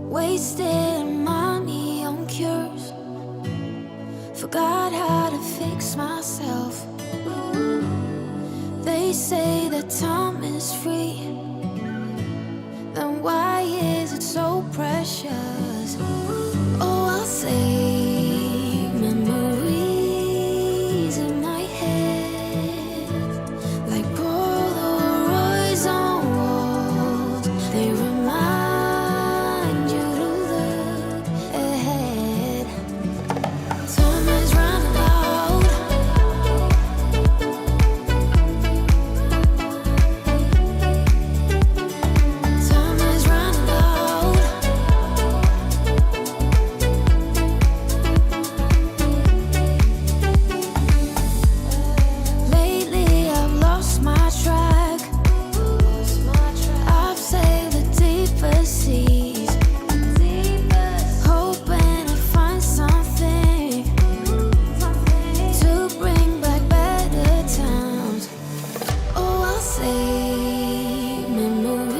Wasted money on cures. Forgot how to fix myself. They say that time is free. Then why is it so precious? Oh, I'll say memories in my head, like Polaroids on walls. They remind you to look ahead. Time is running out. Time is running out. Lately I've lost my track. I've sailed the deepest seas, hoping to find something to bring back better times. Oh, I'll say memories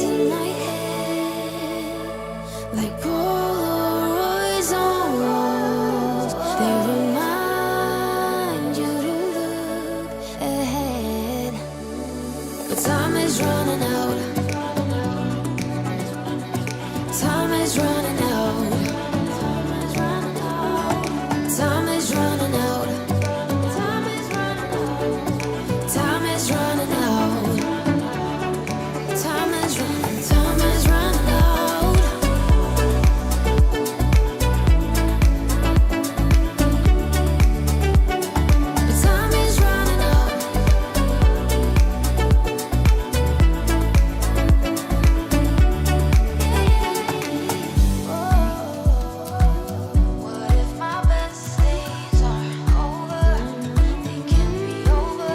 in my head, like Polaroids on walls. They remind you to look ahead. But time is running out. Time is running out. Time is running out. Time is running out. Time is running out. Time is running. Time is running out. Time is running out. What if my best days are over? They can't be over.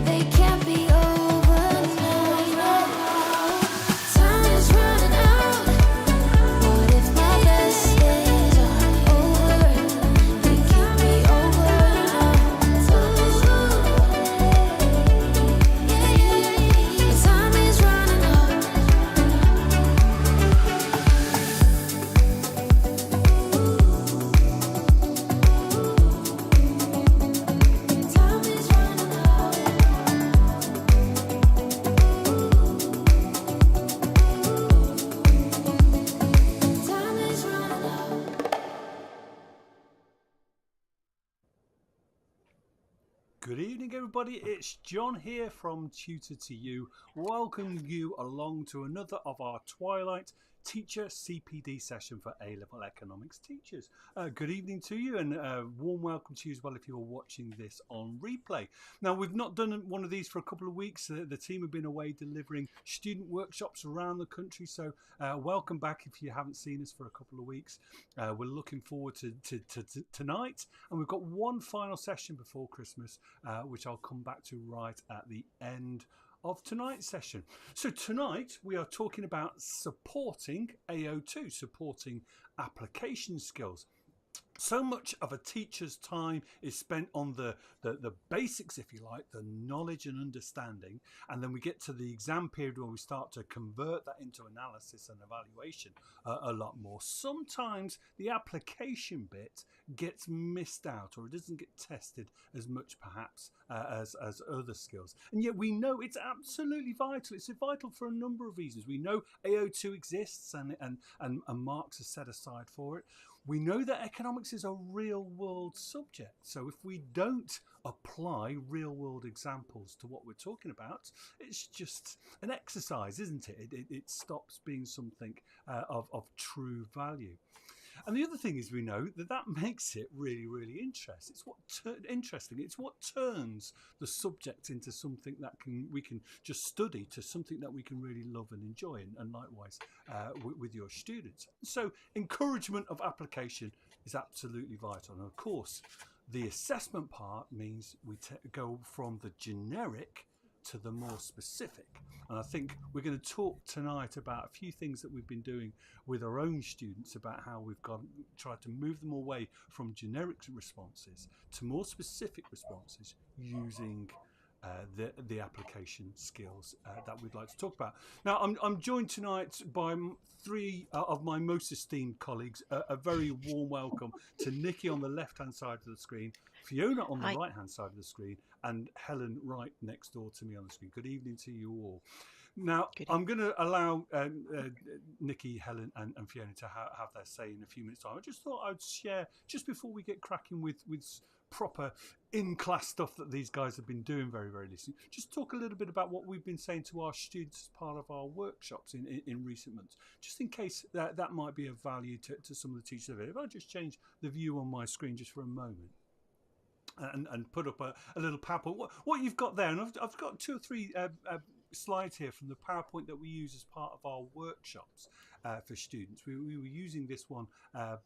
They can't be over now. Time is running out. What if my best days are over? They can't be over now. Time is running out. Time is running out. Time is running out. Good evening, everybody. It's John here from Tutor to You, welcoming you along to another of our Twilight Teacher CPD session for A-level economics teachers. Good evening to you, and warm welcome to you as well if you're watching this on replay. Now, we've not done one of these for a couple of weeks. The team have been away delivering student workshops around the country, so welcome back if you haven't seen us for a couple of weeks. We're looking forward to tonight, and we've got one final session before Christmas, which I'll come back to right at the end of tonight's session. So tonight we are talking about supporting AO2, supporting application skills. So much of a teacher's time is spent on the basics, if you like, the knowledge and understanding, and then we get to the exam period where we start to convert that into analysis and evaluation a lot more. Sometimes the application bit gets missed out, or it doesn't get tested as much perhaps as other skills, and yet we know it's absolutely vital. It's vital for a number of reasons. We know AO2 exists and marks are set aside for it. We know that economics is a real-world subject, so if we don't apply real-world examples to what we're talking about, it's just an exercise, isn't it? It stops being something of true value. And the other thing is, we know that makes it really interesting. It's what turns the subject into something that we can just study, to something that we can really love and enjoy, and likewise with your students. So encouragement of application is absolutely vital. And of course, the assessment part means we go from the generic to the more specific. And I think we're going to talk tonight about a few things that we've been doing with our own students about how we've tried to move them away from generic responses to more specific responses using the application skills that we'd like to talk about. Now, I'm joined tonight by three of my most esteemed colleagues. A very warm welcome to Nikki on the left-hand side of the screen, Fiona on the Hi. right-hand side of the screen, and Helen right next door to me on the screen. Good evening to you all. Now, Good I'm going to allow Nikki, Helen, and Fiona to have their say in a few minutes' time. I just thought I'd share, just before we get cracking with proper in-class stuff that these guys have been doing very, very recently, just talk a little bit about what we've been saying to our students as part of our workshops in recent months, just in case that might be of value to some of the teachers of it. If I just change the view on my screen just for a moment. And put up a little PowerPoint. What you've got there, and I've got 2 or 3 slides here from the PowerPoint that we use as part of our workshops for students. We were using this one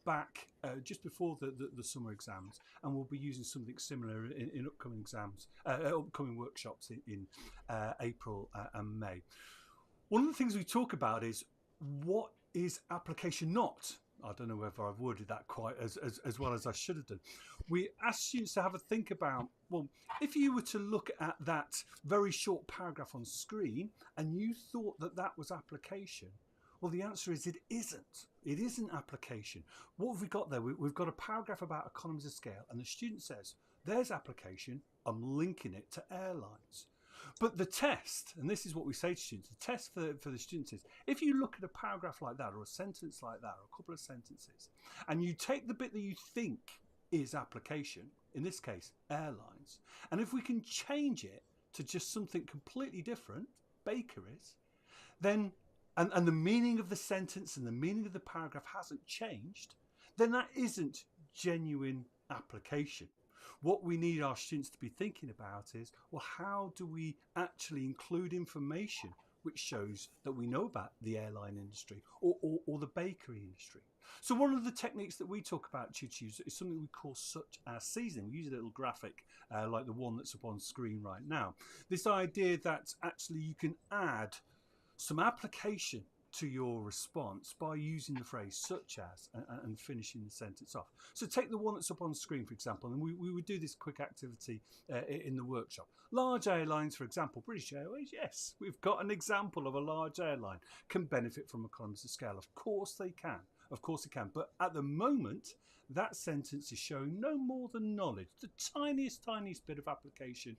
back just before the summer exams, and we'll be using something similar in upcoming exams, upcoming workshops in April and May. One of the things we talk about is what is application not. I don't know whether I've worded that quite as well as I should have done. We ask students to have a think about, well, if you were to look at that very short paragraph on screen and you thought that was application, well, the answer is it isn't. It isn't application. What have we got there? We've got a paragraph about economies of scale, and the student says, there's application, I'm linking it to airlines. But the test, and this is what we say to students, the test for the students is, if you look at a paragraph like that or a sentence like that or a couple of sentences, and you take the bit that you think is application, in this case airlines, and if we can change it to just something completely different, bakeries, then and the meaning of the sentence and the meaning of the paragraph hasn't changed, then that isn't genuine application. What we need our students to be thinking about is, well, how do we actually include information which shows that we know about the airline industry or the bakery industry? So one of the techniques that we talk about tutors is something we call such as seasoning. We use a little graphic like the one that's up on screen right now. This idea that actually you can add some application to your response by using the phrase such as and finishing the sentence off. So take the one that's up on screen, for example, and we would do this quick activity in the workshop. Large airlines, for example, British Airways, yes, we've got an example of a large airline can benefit from economies of scale. Of course they can. Of course it can. But at the moment, that sentence is showing no more than knowledge, the tiniest bit of application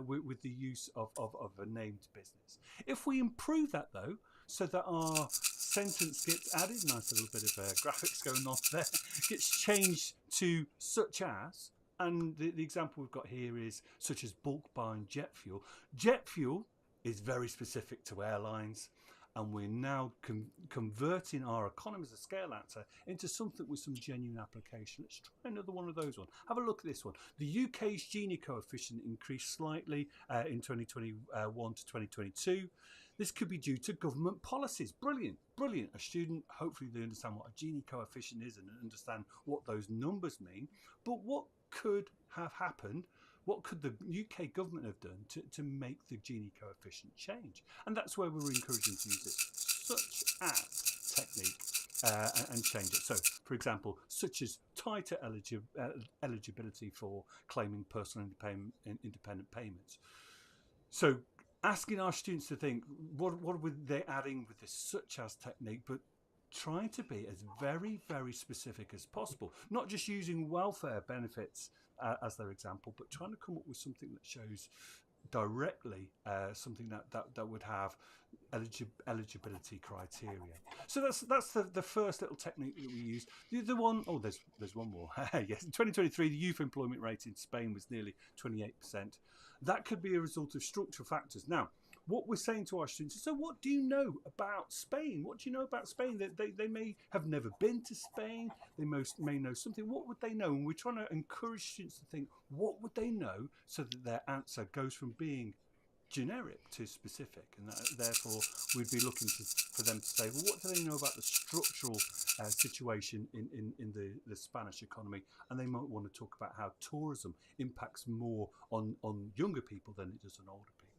with the use of a named business. If we improve that, though, so that our sentence gets added, nice little bit of graphics going on there, gets changed to such as, and the example we've got here is such as bulk buying jet fuel. Jet fuel is very specific to airlines, and we're now converting our economies of scale actor into something with some genuine application. Let's try another one of those. Have a look at this one. The UK's Gini coefficient increased slightly in 2021 to 2022. This could be due to government policies. Brilliant, brilliant. A student, hopefully they understand what a Gini coefficient is and understand what those numbers mean. But what could have happened? What could the UK government have done to make the Gini coefficient change? And that's where we're encouraging to use this such as technique and change it. So, for example, such as tighter eligibility for claiming personal independent payments. So, asking our students to think, what were they adding with this such as technique, but trying to be as very, very specific as possible. Not just using welfare benefits as their example, but trying to come up with something that shows directly something that would have eligibility criteria. So that's the first little technique that we use. The other one, oh, there's one more. Yes, in 2023, the youth employment rate in Spain was nearly 28%. That could be a result of structural factors. Now, what we're saying to our students is, so what do you know about Spain? What do you know about Spain? They may have never been to Spain. They may know something. What would they know? And we're trying to encourage students to think, what would they know, so that their answer goes from being generic to specific, and therefore we'd be looking for them to say, well, what do they know about the structural situation in the Spanish economy? And they might want to talk about how tourism impacts more on younger people than it does on older people.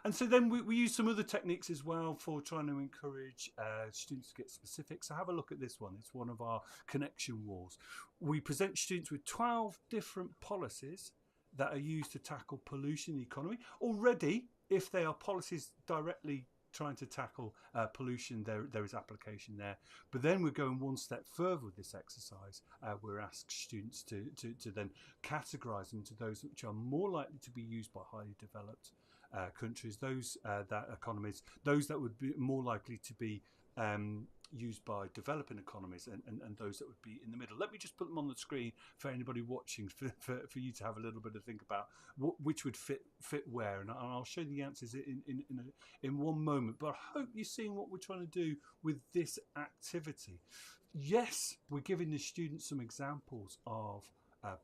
And so then we use some other techniques as well for trying to encourage students to get specific. So have a look at this one. It's one of our connection walls. We present students with 12 different policies that are used to tackle pollution in the economy. Already, if they are policies directly trying to tackle pollution, there is application there. But then we're going one step further with this exercise. We're asking students to then categorise them into those which are more likely to be used by highly developed countries, those that economies, those that would be more likely to be used by developing economies, and those that would be in the middle. Let me just put them on the screen for anybody watching, for you to have a little bit of think about which would fit where, and I'll show you the answers in one moment. But I hope you're seeing what we're trying to do with this activity. Yes, we're giving the students some examples of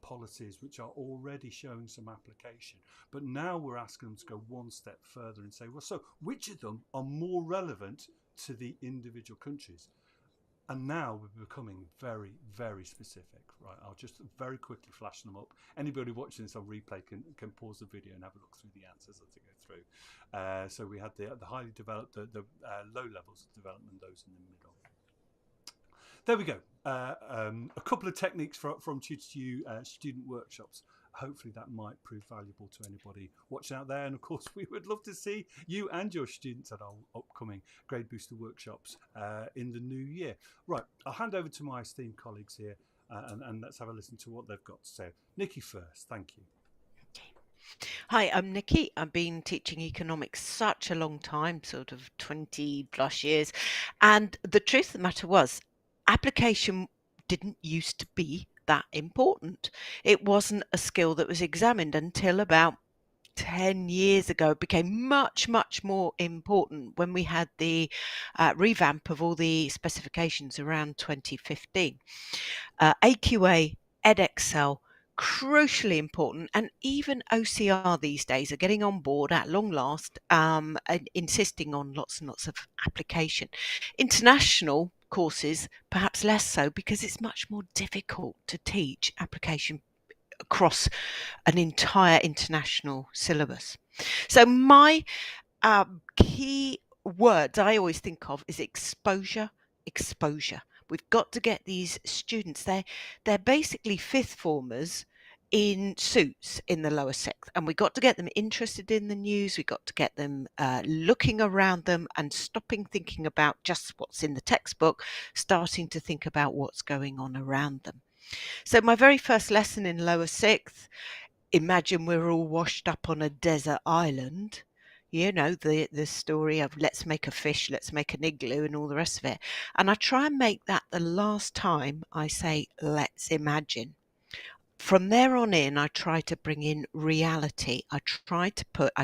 policies which are already showing some application, but now we're asking them to go one step further and say, well, so which of them are more relevant to the individual countries? And now we're becoming very, very specific, right? I'll just very quickly flash them up. Anybody watching this on replay can pause the video and have a look through the answers as they go through. So we had the highly developed, the low levels of development, those in the middle. There we go. A couple of techniques from Tutor to You student workshops. Hopefully that might prove valuable to anybody watching out there. And of course, we would love to see you and your students at our upcoming Grade Booster workshops in the new year. Right, I'll hand over to my esteemed colleagues here and let's have a listen to what they've got to say. Nikki first, thank you. Hi, I'm Nikki. I've been teaching economics such a long time, sort of 20 plus years. And the truth of the matter was, application didn't used to be that important. It wasn't a skill that was examined until about 10 years ago. It became much, much more important when we had the revamp of all the specifications around 2015. AQA, Edexcel, crucially important, and even OCR these days are getting on board at long last, and insisting on lots and lots of application. International courses perhaps less so, because it's much more difficult to teach application across an entire international syllabus. So my key words I always think of is exposure. We've got to get these students, they're basically fifth formers in suits in the lower sixth, and we've got to get them interested in the news. We've got to get them looking around them and stopping thinking about just what's in the textbook, starting to think about what's going on around them. So my very first lesson in lower sixth, imagine we're all washed up on a desert island. You know, the story of let's make a fish, let's make an igloo, and all the rest of it. And I try and make that the last time I say, let's imagine. From there on in, I try to bring in reality. I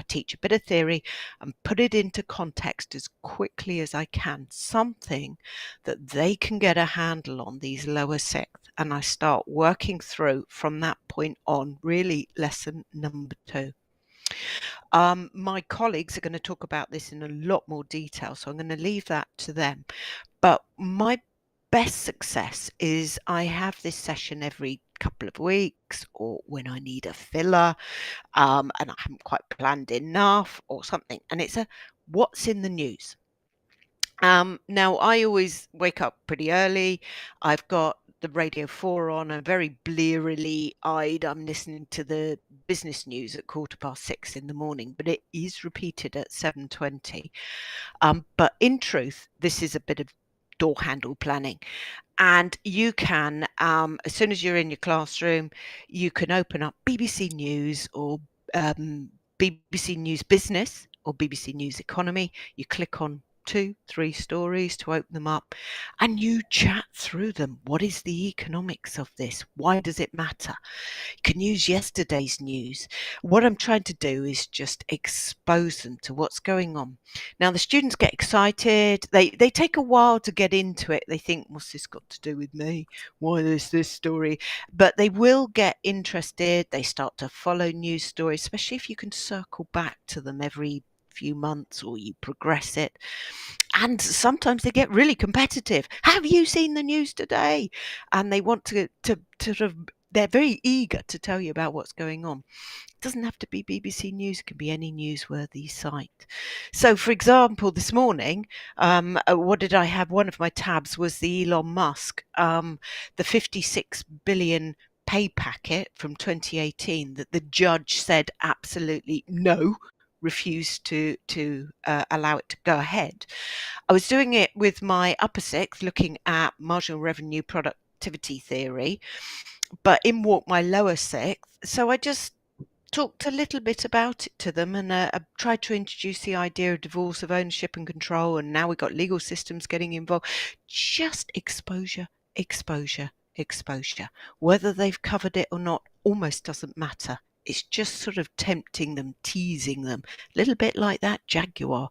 teach a bit of theory and put it into context as quickly as I can, something that they can get a handle on, these lower sixth. And I start working through from that point on, really lesson number 2. My colleagues are going to talk about this in a lot more detail, so I'm going to leave that to them. But my best success is I have this session every couple of weeks, or when I need a filler and I haven't quite planned enough or something. And it's a what's in the news. Now, I always wake up pretty early. I've got the Radio 4 on. I'm very blearily eyed. I'm listening to the business news at 6:15 in the morning, but it is repeated at 7:20. But in truth, this is a bit of door handle planning. And you can, as soon as you're in your classroom, you can open up BBC News or BBC News Business or BBC News Economy. You click on 2-3 stories to open them up, and you chat through them. What is the economics of this? Why does it matter? You can use yesterday's news. What I'm trying to do is just expose them to what's going on. Now, the students get excited. They take a while to get into it. They think, what's this got to do with me? Why is this story? But they will get interested. They start to follow news stories, especially if you can circle back to them every few months or you progress it. And sometimes they get really competitive. Have you seen the news today? And they want to sort of, they're very eager to tell you about what's going on. It doesn't have to be BBC News. It can be any newsworthy site. So, for example, this morning, what did I have? One of my tabs was the Elon Musk, the 56 billion pay packet from 2018 that the judge said absolutely no, refused to allow it to go ahead. I was doing it with my upper sixth, looking at marginal revenue productivity theory, but in walked my lower sixth. So I just talked a little bit about it to them, and I tried to introduce the idea of divorce of ownership and control, and now we've got legal systems getting involved. Just exposure, exposure, exposure. Whether they've covered it or not almost doesn't matter. It's just sort of tempting them, teasing them, a little bit like that Jaguar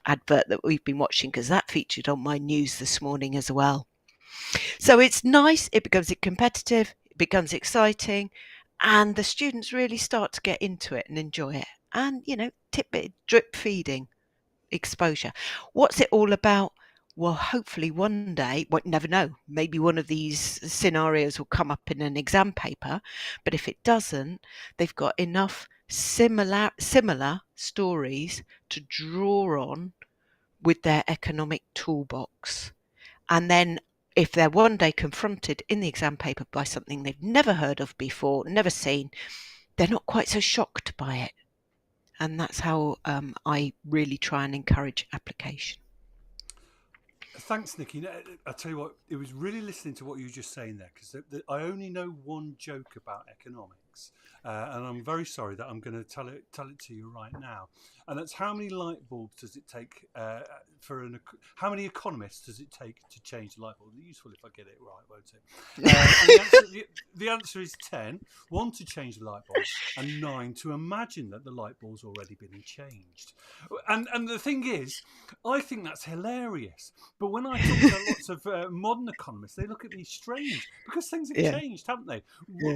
advert that we've been watching, because that featured on my news this morning as well. So it's nice, it becomes competitive, it becomes exciting, and the students really start to get into it and enjoy it. And, drip feeding, exposure. What's it all about? Well, hopefully one day, well, never know, maybe one of these scenarios will come up in an exam paper, but if it doesn't, they've got enough similar stories to draw on with their economic toolbox. And then if they're one day confronted in the exam paper by something they've never heard of before, never seen, they're not quite so shocked by it. And that's how I really try and encourage application. Thanks, Nikki. I tell you what, it was really listening to what you were just saying there, because I only know one joke about economics, and I'm very sorry that I'm going to tell it to you right now. And that's, how many light bulbs does it take how many economists does it take to change the light bulb? It'll be useful if I get it right, won't it? And the answer is 10. 1 to change the light bulb, and 9 to imagine that the light bulb's already been changed. And the thing is, I think that's hilarious. But when I talk to lots of modern economists, they look at me strange, because things have changed, haven't they?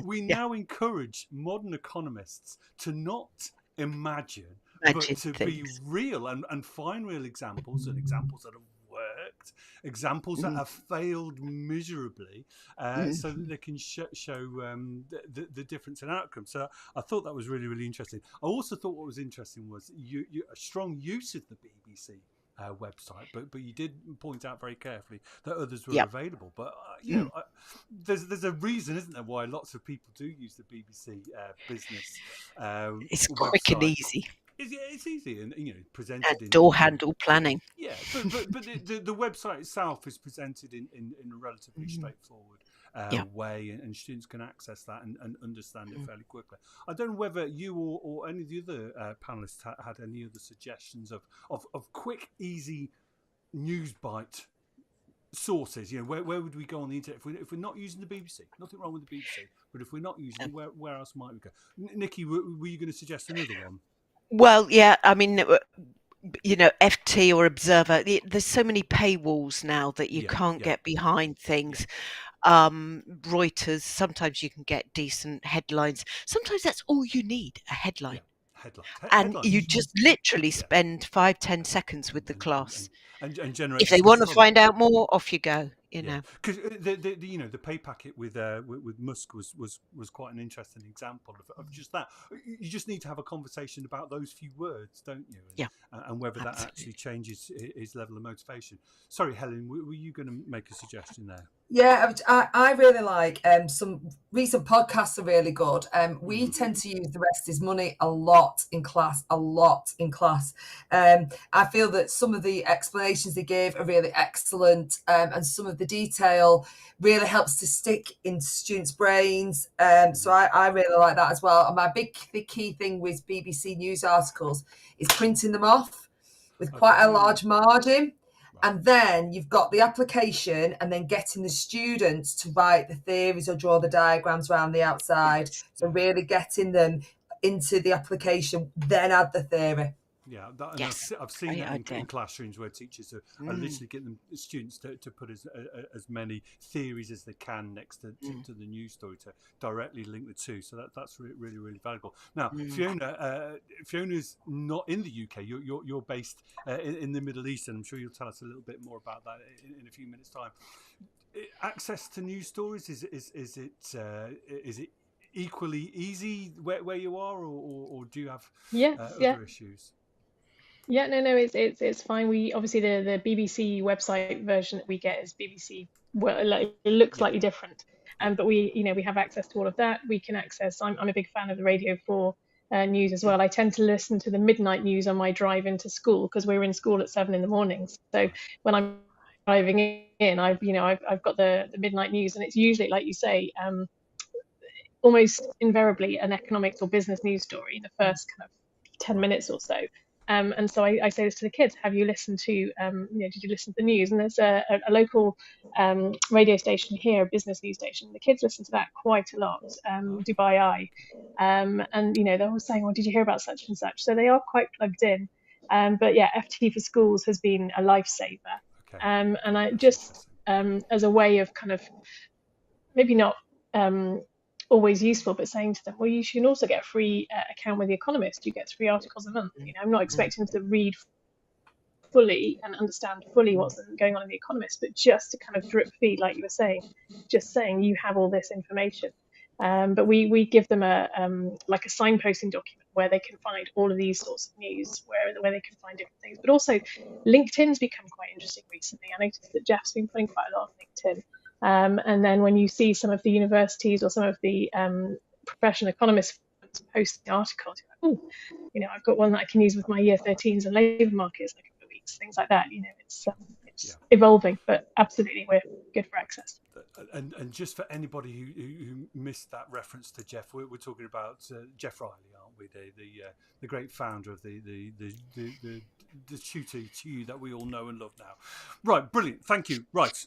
We now encourage modern economists to not imagine, but to be real and find real examples, and examples that have worked, examples that have failed miserably, so that they can show the difference in outcomes. So I thought that was really, really interesting. I also thought what was interesting was a strong use of the BBC website, but you did point out very carefully that others were available. But there's a reason, isn't there, why lots of people do use the BBC business it's website. Quick and easy. It's easy and presented in door handle planning. Yeah, but the website itself is presented in a relatively straightforward way, and students can access that and understand it fairly quickly. I don't know whether you or any of the other panelists had any other suggestions of quick, easy news bite sources. Where would we go on the internet if we're not using the BBC? Nothing wrong with the BBC, but if we're not using it, where else might we go? Nikki, were you going to suggest another one? Well, yeah, I mean, FT or Observer, there's so many paywalls now that you can't get behind things. Reuters, sometimes you can get decent headlines. Sometimes that's all you need, a headline. And you just literally spend 5-10 seconds with the class. And generate. If they want to find out more, off you go. Because the pay packet with Musk was quite an interesting example of just that. You just need to have a conversation about those few words, don't you? And whether that actually changes his level of motivation. Sorry, Helen, were you going to make a suggestion there? Yeah, I really like some recent podcasts are really good. We tend to use The Rest Is Money a lot in class. I feel that some of the explanations they give are really excellent, and some of the detail really helps to stick in students' brains. So I really like that as well. And my big key thing with BBC News articles is printing them off with quite a large margin. And then you've got the application, and then getting the students to write the theories or draw the diagrams around the outside. So really getting them into the application, then add the theory. Yeah, I've seen that in classrooms where teachers are literally getting the students to put as many theories as they can next to the news story, to directly link the two. So that's really, really valuable. Now, Fiona's not in the UK. You're based in the Middle East, and I'm sure you'll tell us a little bit more about that in a few minutes' time. Access to news stories, is it equally easy where you are, or do you have other issues? Yeah, no, it's fine. We obviously the BBC website version that we get is BBC. Well, it looks slightly different, But we have access to all of that. We can access. I'm a big fan of the Radio 4 news as well. I tend to listen to the midnight news on my drive into school because we're in school at 7 in the morning. So when I'm driving in, I've got the midnight news, and it's usually, like you say, almost invariably an economics or business news story in the first kind of 10 minutes or so. And so I say this to the kids: have you listened to, did you listen to the news? And there's a local radio station here, a business news station. The kids listen to that quite a lot, Dubai Eye. And they're always saying, well, did you hear about such and such? So they are quite plugged in. But yeah, FT for Schools has been a lifesaver. Okay. And I just, as a way of kind of maybe not always useful, but saying to them, well, you can also get a free account with The Economist. You get 3 articles a month. I'm not expecting them to read fully and understand fully what's going on in The Economist, but just to kind of drip feed, like you were saying, just saying you have all this information. But we give them a like a signposting document where they can find all of these sorts of news, where they can find different things. But also, LinkedIn's become quite interesting recently. I noticed that Jeff's been putting quite a lot on LinkedIn. And then when you see some of the universities or some of the professional economists posting articles, you're like, oh, I've got one that I can use with my year 13s and labour markets in a couple of weeks, things like that. It's evolving, but absolutely we're good for access. And just for anybody who missed that reference to Jeff, we're talking about Jeff Riley, aren't we? The great founder of the Tutor to You that we all know and love now. Right, brilliant, thank you. Right,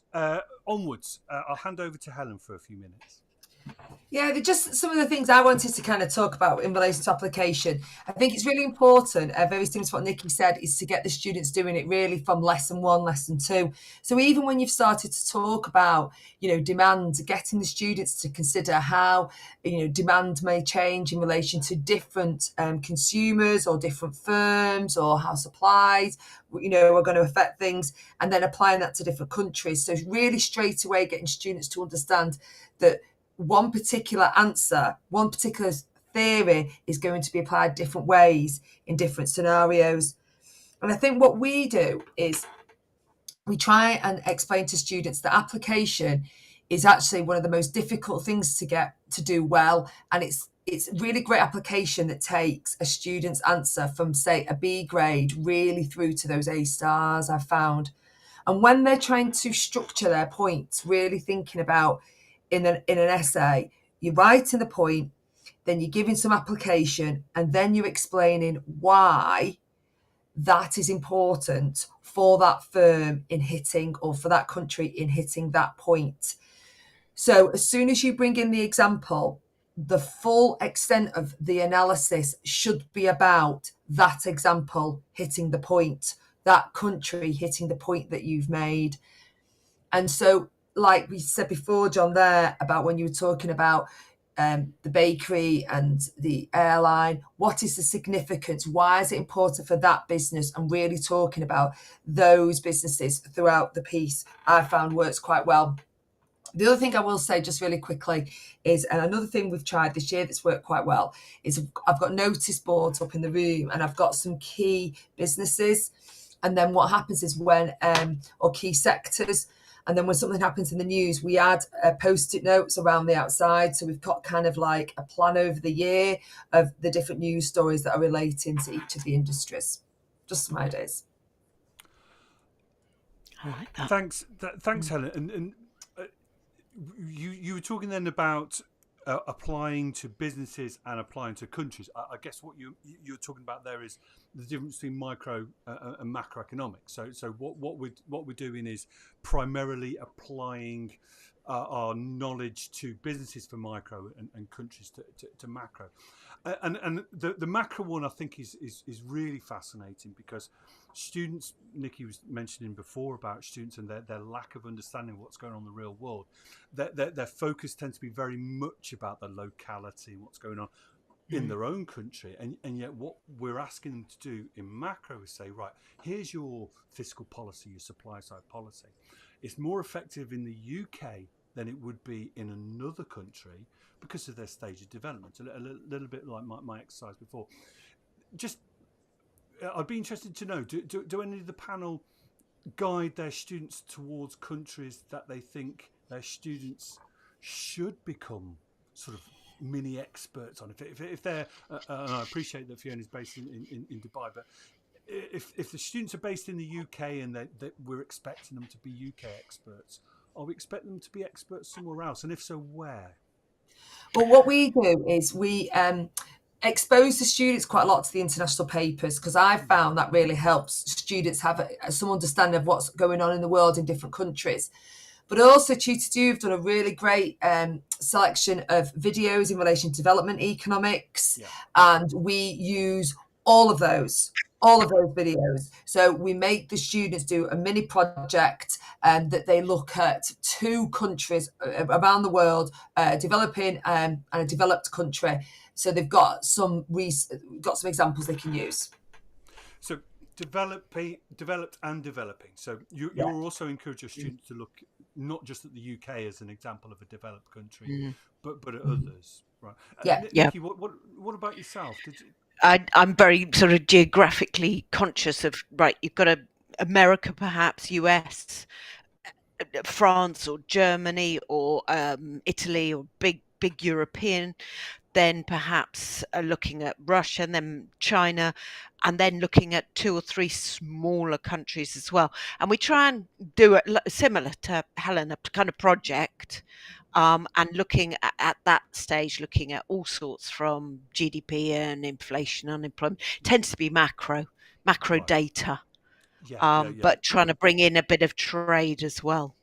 onwards. I'll hand over to Helen for a few minutes. Yeah, they're just some of the things I wanted to kind of talk about in relation to application. I think it's really important, very similar to what Nikki said, is to get the students doing it really from lesson 1, lesson 2. So even when you've started to talk about, demand, getting the students to consider how, demand may change in relation to different consumers or different firms, or how supplies, are going to affect things, and then applying that to different countries. So really straight away getting students to understand that one particular answer, one particular theory is going to be applied different ways in different scenarios. And I think what we do is we try and explain to students that application is actually one of the most difficult things to get to do well. And it's really great application that takes a student's answer from, say, a B grade really through to those A stars, I've found. And when they're trying to structure their points, really thinking about in an essay, you're writing the point, then you're giving some application, and then you're explaining why that is important for that firm in hitting, or for that country in hitting that point. So as soon as you bring in the example, the full extent of the analysis should be about that example hitting the point, that country hitting the point that you've made. And so, like we said before, John, there about when you were talking about the bakery and the airline, what is the significance? Why is it important for that business? And really talking about those businesses throughout the piece, I found works quite well. The other thing I will say just really quickly is, and another thing we've tried this year that's worked quite well, is I've got notice boards up in the room, and I've got some key businesses. And then what happens is when, or key sectors, and then when something happens in the news, we add post-it notes around the outside. So we've got kind of like a plan over the year of the different news stories that are relating to each of the industries. Just some ideas. I like that. Thanks, Helen. And you were talking then about applying to businesses and applying to countries. I guess what you're talking about there is the difference between micro and macroeconomics. So what we're doing is primarily applying our knowledge to businesses for micro and countries to macro. And the macro one I think is really fascinating, because students, Nikki was mentioning before about students and their lack of understanding of what's going on in the real world, their focus tends to be very much about the locality and what's going on in their own country, and yet what we're asking them to do in macro is say, right, here's your fiscal policy, your supply side policy. It's more effective in the UK than it would be in another country because of their stage of development. A little bit like my exercise before. Just, I'd be interested to know, do any of the panel guide their students towards countries that they think their students should become sort of mini experts on. If they're, and I appreciate that Fiona's based in Dubai, but if the students are based in the UK and we're expecting them to be UK experts, are we expecting them to be experts somewhere else? And if so, where? Well, what we do is we expose the students quite a lot to the international papers, because I found that really helps students have some understanding of what's going on in the world in different countries. But also, Tutor2 have done a really great selection of videos in relation to development economics, Yeah. and we use all of those videos. So we make the students do a mini project that they look at 2 countries around the world, developing and a developed country. So they've got some examples they can use. So developed and developing. So you're also encourage your students to look not just at the UK as an example of a developed country, but at others, right? Yeah. Nikki, what about yourself? I'm very sort of geographically conscious of, right, you've got America, perhaps US, France or Germany or Italy, or big European, then perhaps looking at Russia and then China, and then looking at 2 or 3 smaller countries as well. And we try and do it similar to Helen, a kind of project, and looking at that stage, looking at all sorts from GDP and inflation, unemployment. It tends to be macro Right. data, Yeah. but trying to bring in a bit of trade as well.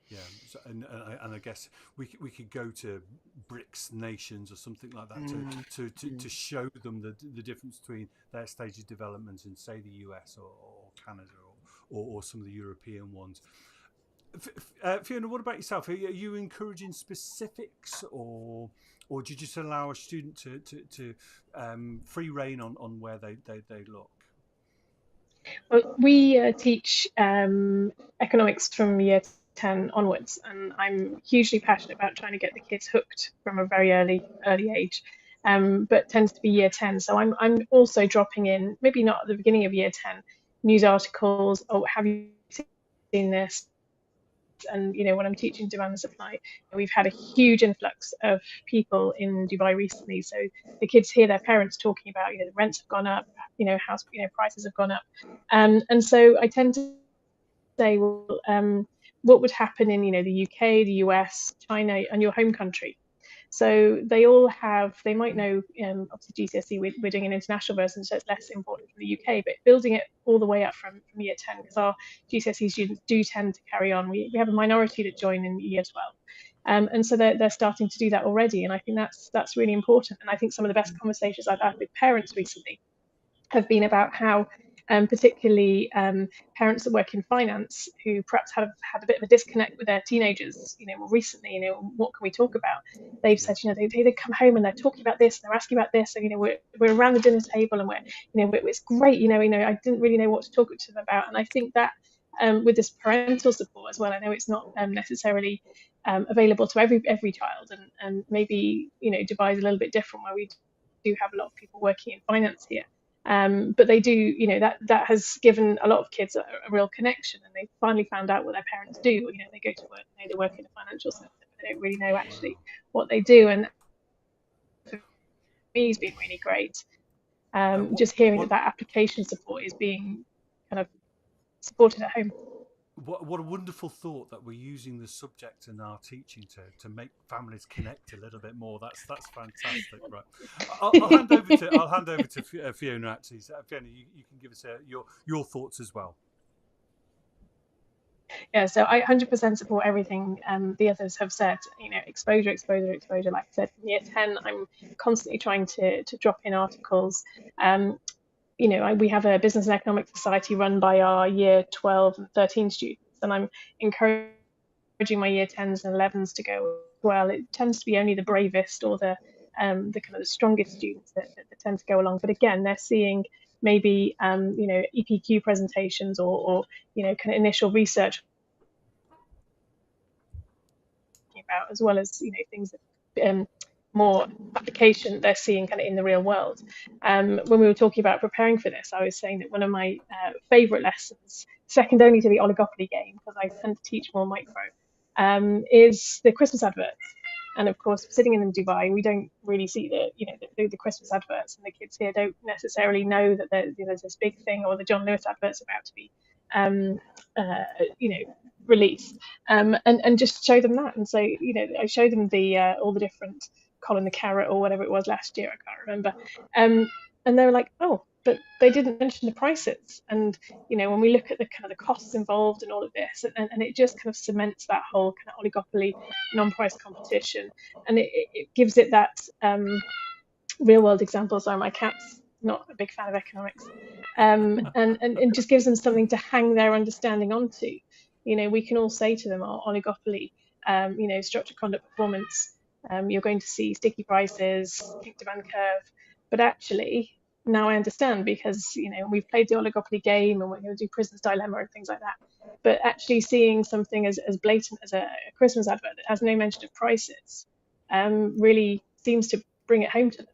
Yeah, so, and I guess we could go to BRICS nations or something like that to show them the difference between their stage of development and, say, the US or Canada or some of the European ones. Fiona, what about yourself? Are you encouraging specifics, or do you just allow a student to free reign on where they look? Well, we teach economics from year 10 onwards, and I'm hugely passionate about trying to get the kids hooked from a very early age. But tends to be year 10. So I'm also dropping in, maybe not at the beginning of year 10, news articles. Oh, have you seen this? And when I'm teaching demand and supply, we've had a huge influx of people in Dubai recently. So the kids hear their parents talking about, the rents have gone up, house, prices have gone up, and so I tend to say, well, what would happen in the UK, the US, China, and your home country? So they might know, obviously GCSE, we're doing an international version, so it's less important for the UK, but building it all the way up from year 10, because our GCSE students do tend to carry on. We have a minority that join in year 12. And so they're starting to do that already. And I think that's really important. And I think some of the best conversations I've had with parents recently have been about how particularly parents that work in finance who perhaps have had a bit of a disconnect with their teenagers, more recently, what can we talk about? They've said, they come home and they're talking about this, they're asking about this, and we're around the dinner table and it's great, I didn't really know what to talk to them about. And I think that with this parental support as well, I know it's not necessarily available to every child, and maybe Dubai is a little bit different, where we do have a lot of people working in finance here. But they do, that has given a lot of kids a real connection, and they finally found out what their parents do. They go to work, they work in a financial sector, but they don't really know actually what they do. And for me, it's been really great. Just hearing that application support is being kind of supported at home. What a wonderful thought that we're using the subject in our teaching to make families connect a little bit more. That's fantastic, right? I'll hand over to Fiona. Actually, so, Fiona, you can give us your thoughts as well. Yeah, so I 100% support everything the others have said. Exposure. Like I said, from year 10, I'm constantly trying to drop in articles. We have a business and economic society run by our year 12 and 13 students, and I'm encouraging my year 10s and 11s to go as well. It tends to be only the bravest or the kind of the strongest students that tend to go along. But again, they're seeing maybe EPQ presentations or kind of initial research about, as well as things that more application they're seeing kind of in the real world. When we were talking about preparing for this, I was saying that one of my favourite lessons, second only to the oligopoly game, because I tend to teach more micro, is the Christmas adverts. And of course, sitting in Dubai, we don't really see the Christmas adverts, and the kids here don't necessarily know that there's this big thing, or the John Lewis advert's about to be released, and just show them that. And so I show them the all the different Colin the Carrot or whatever it was last year, I can't remember, and they were like, oh, but they didn't mention the prices. And when we look at the kind of the costs involved and all of this, and it just kind of cements that whole kind of oligopoly, non-price competition, and it gives it that real world example. Sorry, my cat's not a big fan of economics, and just gives them something to hang their understanding onto. We can all say to them, oh, oligopoly, structured conduct performance, you're going to see sticky prices, peak demand curve, but actually now I understand, because we've played the oligopoly game and we're going to do Prison's Dilemma and things like that. But actually seeing something as blatant as a Christmas advert that has no mention of prices really seems to bring it home to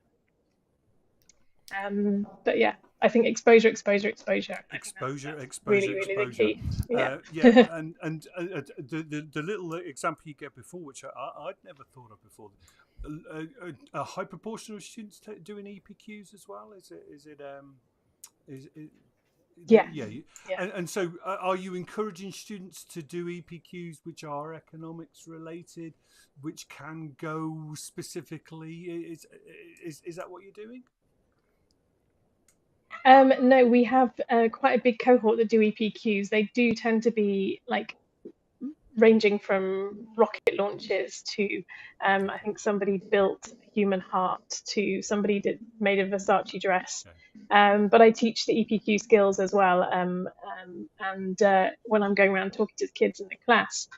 them. But yeah, I think exposure. Really the key. Yeah. And the little example you gave before, which I'd never thought of before. A high proportion of students doing EPQs as well. Is it? Yeah. And so, are you encouraging students to do EPQs which are economics related, which can go specifically? Is that what you're doing? No, we have quite a big cohort that do EPQs. They do tend to be like ranging from rocket launches to I think somebody built a human heart, to somebody made a Versace dress. But I teach the EPQ skills as well, and when I'm going around talking to the kids in the class,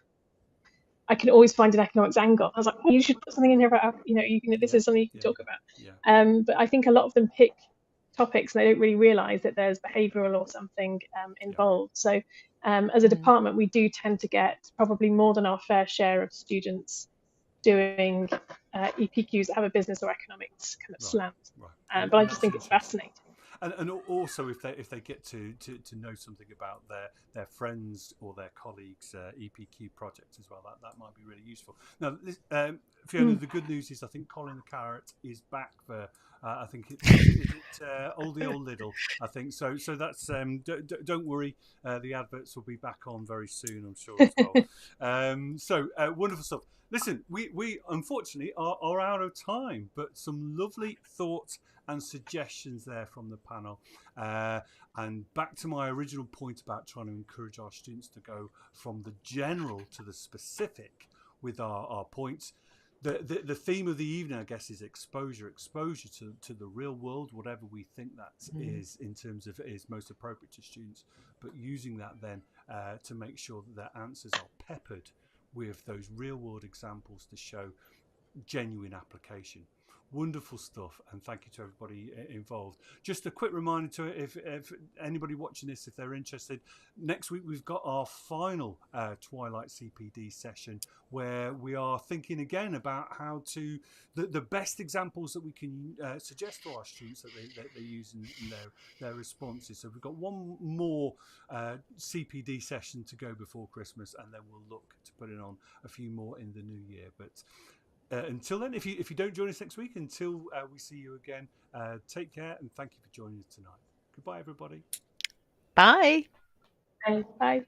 I can always find an economics angle. I was like, oh, you should put something in here about this is something you can talk about. But I think a lot of them pick topics and they don't really realise that there's behavioural or something involved. So as a department, we do tend to get probably more than our fair share of students doing EPQs that have a business or economics kind of slant. But I just think it's fascinating. And also, if they get to know something about their friends or their colleagues' EPQ projects as well, that might be really useful. Now, Fiona, the good news is I think Colin the Carrot is back for. I think it's Oldie Old Little. I think so. So that's don't worry. The adverts will be back on very soon, I'm sure as well. So wonderful stuff. Listen, we unfortunately are out of time, but some lovely thoughts and suggestions there from the panel. And back to my original point about trying to encourage our students to go from the general to the specific with our points. The theme of the evening, I guess, is exposure to the real world, whatever we think that is in terms of is most appropriate to students, but using that then to make sure that their answers are peppered with those real world examples to show genuine application. Wonderful stuff, and thank you to everybody involved. Just a quick reminder to if anybody watching this, if they're interested, next week we've got our final Twilight CPD session where we are thinking again about how to the best examples that we can suggest to our students that they use in their responses. So we've got one more CPD session to go before Christmas, and then we'll look to putting on a few more in the new year. But until then, if you don't join us next week, until we see you again, take care and thank you for joining us tonight. Goodbye, everybody. Bye. Bye.